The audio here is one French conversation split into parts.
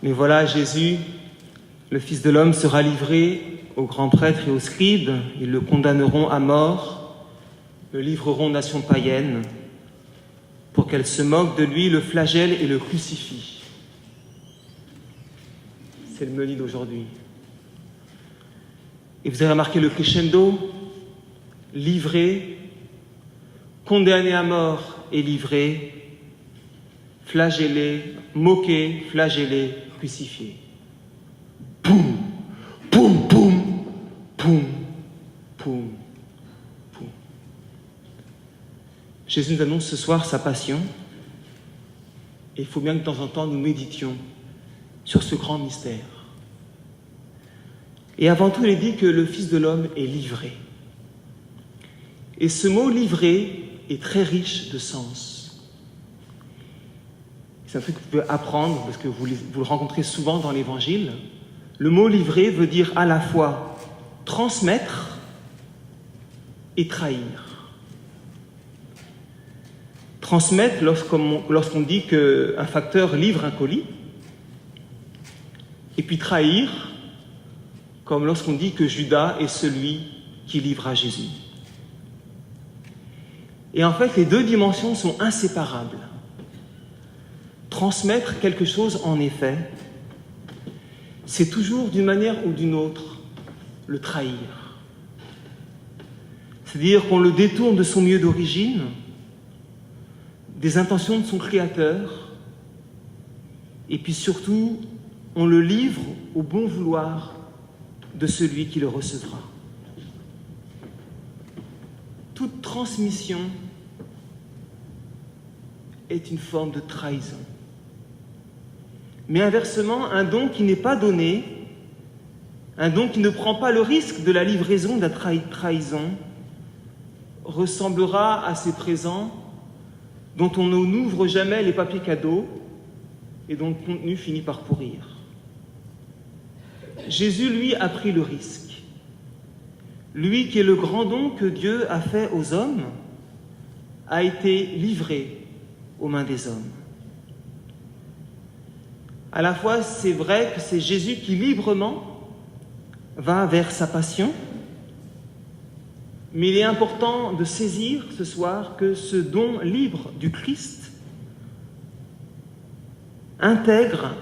Mais voilà, Jésus, le Fils de l'homme, sera livré aux grands prêtres et aux scribes. Ils le condamneront à mort, le livreront aux nations païennes, pour qu'elles se moquent de lui, le flagellent et le crucifient. C'est le menu d'aujourd'hui. Et vous avez remarqué le crescendo, livré, condamné à mort et livré, flagellé, moqué, flagellé, crucifié. Poum, poum, poum, poum, poum, poum. Jésus nous annonce ce soir sa passion, et il faut bien que de temps en temps nous méditions sur ce grand mystère. Et avant tout, il est dit que le Fils de l'homme est livré. Et ce mot « livré » est très riche de sens. C'est un truc que vous pouvez apprendre, parce que vous le rencontrez souvent dans l'Évangile. Le mot « livré » veut dire à la fois transmettre et trahir. Transmettre lorsqu'on dit qu'un facteur livre un colis, et puis trahir comme lorsqu'on dit que Judas est celui qui livre à Jésus. Et en fait, les deux dimensions sont inséparables. Transmettre quelque chose, en effet, c'est toujours, d'une manière ou d'une autre, le trahir. C'est-à-dire qu'on le détourne de son lieu d'origine, des intentions de son Créateur, et puis surtout, on le livre au bon vouloir de celui qui le recevra. Toute transmission est une forme de trahison. Mais inversement, un don qui n'est pas donné, un don qui ne prend pas le risque de la livraison de la trahison, ressemblera à ces présents dont on n'ouvre jamais les papiers cadeaux et dont le contenu finit par pourrir. Jésus, lui, a pris le risque. Lui qui est le grand don que Dieu a fait aux hommes, a été livré aux mains des hommes. À la fois, c'est vrai que c'est Jésus qui librement va vers sa passion, mais il est important de saisir ce soir que ce don libre du Christ intègre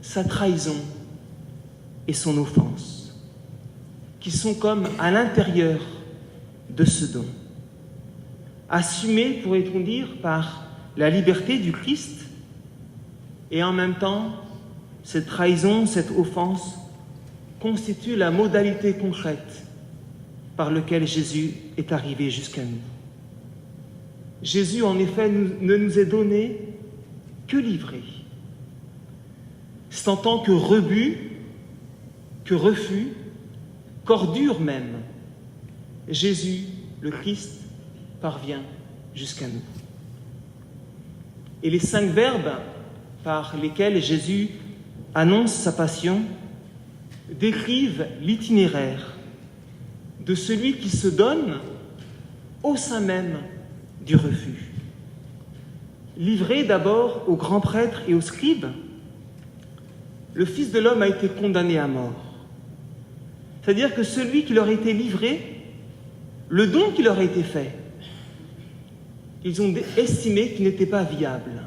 sa trahison et son offense, qui sont comme à l'intérieur de ce don, assumés, pourrait-on dire, par la liberté du Christ, et en même temps, cette trahison, cette offense, constitue la modalité concrète par laquelle Jésus est arrivé jusqu'à nous. Jésus, en effet, ne nous est donné que livré. C'est en tant que rebut, que refus, qu'ordure même, Jésus, le Christ, parvient jusqu'à nous. Et les 5 verbes par lesquels Jésus annonce sa passion décrivent l'itinéraire de celui qui se donne au sein même du refus. Livré d'abord aux grands prêtres et aux scribes, le Fils de l'homme a été condamné à mort. C'est-à-dire que celui qui leur a été livré, le don qui leur a été fait, ils ont estimé qu'il n'était pas viable.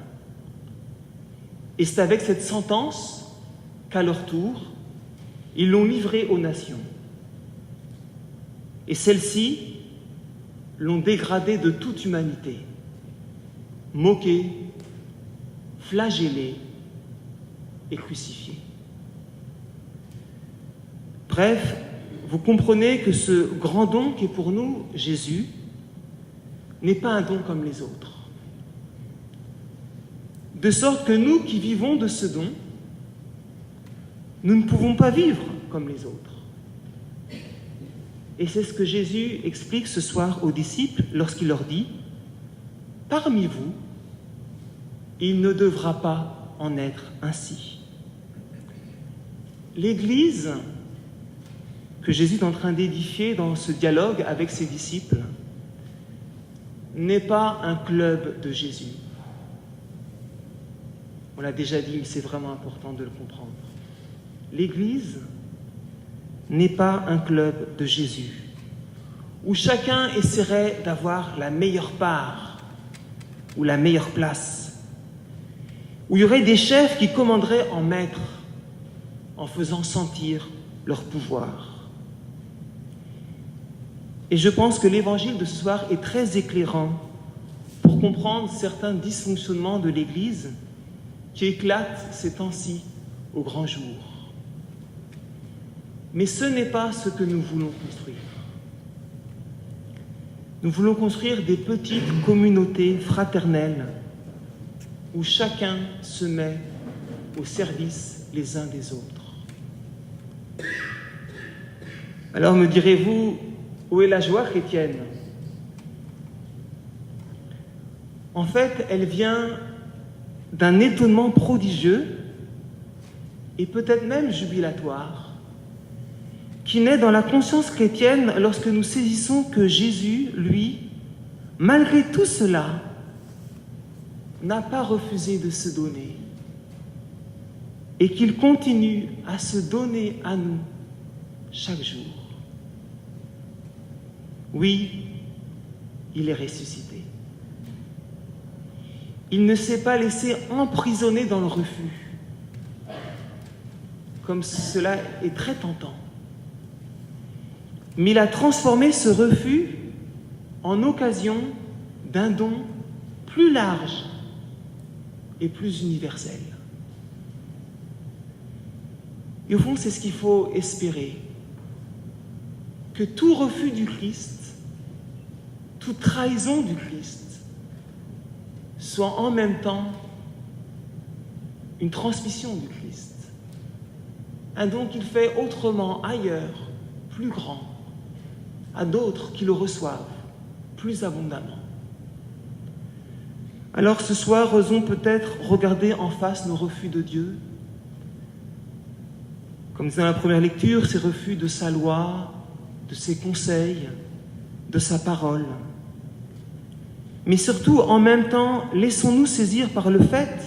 Et c'est avec cette sentence qu'à leur tour, ils l'ont livré aux nations. Et celles-ci l'ont dégradé de toute humanité, moqué, flagellé et crucifié. Bref, vous comprenez que ce grand don qui est pour nous, Jésus, n'est pas un don comme les autres. De sorte que nous qui vivons de ce don, nous ne pouvons pas vivre comme les autres. Et c'est ce que Jésus explique ce soir aux disciples lorsqu'il leur dit « Parmi vous, il ne devra pas en être ainsi. » L'Église que Jésus est en train d'édifier dans ce dialogue avec ses disciples n'est pas un club de Jésus. On l'a déjà dit, mais c'est vraiment important de le comprendre. L'Église n'est pas un club de Jésus, où chacun essaierait d'avoir la meilleure part ou la meilleure place, où il y aurait des chefs qui commanderaient en maître, en faisant sentir leur pouvoir. Et je pense que l'évangile de ce soir est très éclairant pour comprendre certains dysfonctionnements de l'Église qui éclatent ces temps-ci au grand jour. Mais ce n'est pas ce que nous voulons construire. Nous voulons construire des petites communautés fraternelles où chacun se met au service les uns des autres. Alors me direz-vous, où est la joie chrétienne ? En fait, elle vient d'un étonnement prodigieux et peut-être même jubilatoire qui naît dans la conscience chrétienne lorsque nous saisissons que Jésus, lui, malgré tout cela, n'a pas refusé de se donner et qu'il continue à se donner à nous chaque jour. Oui, il est ressuscité. Il ne s'est pas laissé emprisonner dans le refus, comme cela est très tentant. Mais il a transformé ce refus en occasion d'un don plus large et plus universel. Et au fond, c'est ce qu'il faut espérer, que tout refus du Christ, toute trahison du Christ, soit en même temps une transmission du Christ, un don qu'il fait autrement, ailleurs, plus grand, à d'autres qui le reçoivent plus abondamment. Alors ce soir, osons peut-être regarder en face nos refus de Dieu, comme disait dans la première lecture, ces refus de sa loi, de ses conseils, de sa parole. Mais surtout, en même temps, laissons-nous saisir par le fait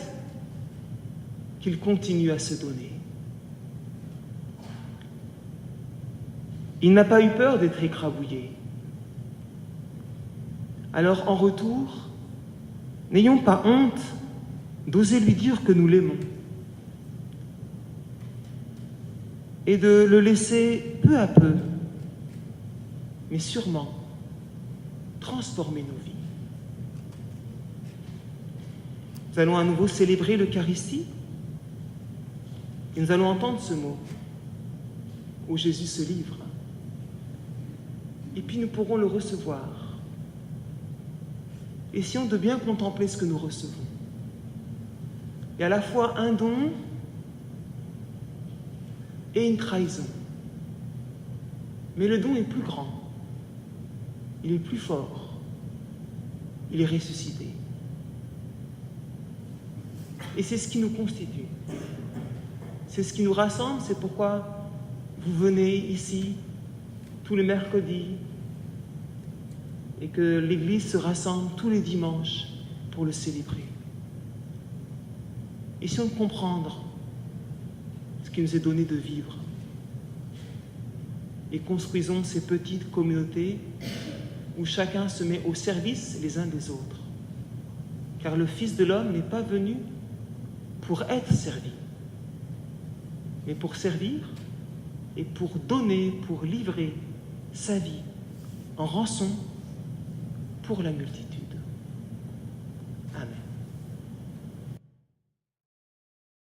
qu'il continue à se donner. Il n'a pas eu peur d'être écrabouillé. Alors, en retour, n'ayons pas honte d'oser lui dire que nous l'aimons et de le laisser peu à peu, mais sûrement, transformer nos vies. Nous allons à nouveau célébrer l'Eucharistie et nous allons entendre ce mot où Jésus se livre. Et puis nous pourrons le recevoir. Essayons de bien contempler ce que nous recevons. Il y a à la fois un don et une trahison. Mais le don est plus grand. Il est plus fort. Il est ressuscité. Et c'est ce qui nous constitue. C'est ce qui nous rassemble. C'est pourquoi vous venez ici tous les mercredis et que l'Église se rassemble tous les dimanches pour le célébrer. Essayons de comprendre ce qui nous est donné de vivre et construisons ces petites communautés où chacun se met au service les uns des autres. Car le Fils de l'homme n'est pas venu pour être servi, mais pour servir et pour donner, pour livrer sa vie en rançon pour la multitude.